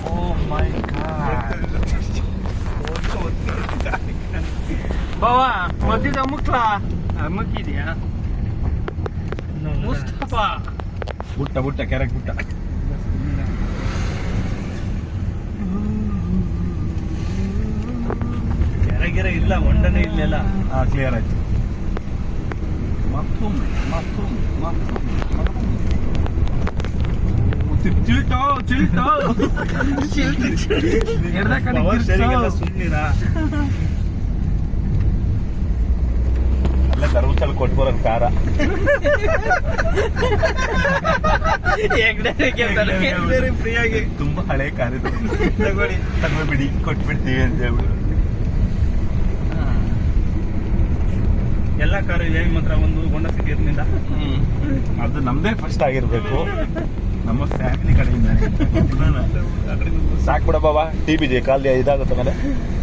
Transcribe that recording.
ಓ ಮೈ god. ಬಾವಾ ಮದ್ಯದ ಮುಕ್ಕಿದ್ಯಾ ಮುಸ್ತಫಾ ಬುಟ್ಟ ಕೆರೆಗೆ ಬುಟ್ಟ. ಕೆರೆಗೆರೆ ಇಲ್ಲ, ಹೊಂಡನೇ ಇಲ್ಲೆಲ್ಲ. ಕ್ಲಿಯರ್ ಆಯ್ತು. ಮತ್ತೊಮ್ಮೆ ಸುಮ್ಮನಿರ ಅಲ್ಲೇ ಧರ್ಮಸ್ಥಳ ಕೊಟ್ಬರೋ ಕಾರ. ಫ್ರೀಯಾಗಿ ತುಂಬಾ ಹಳೆ ಕಾರ್ ಇದು, ತಗೊಳ್ಬಿಡಿ ಕೊಟ್ಬಿಡ್ತೀವಿ ಅಂತ ಹೇಳ್ಬಿಟ್ಟು. ಎಲ್ಲ ಕಾರು ಇದೆ ಮಾತ್ರ, ಒಂದು ಹೋಂಡಾ ಸಿಟಿ ಇರ್ಲಿಲ್ಲ. ಅದು ನಮ್ದೇ ಫಸ್ಟ್ ಆಗಿರ್ಬೇಕು, ನಮ್ಮ ಫ್ಯಾಮಿಲಿ ಕಡೆಯಿಂದ. ಸಾಕ್ ಬಿಡ ಬಾಬಾ, ಟಿ ಬಿ ಕಾಲ್ ಇದಾಗುತ್ತೆ ಮೇಲೆ.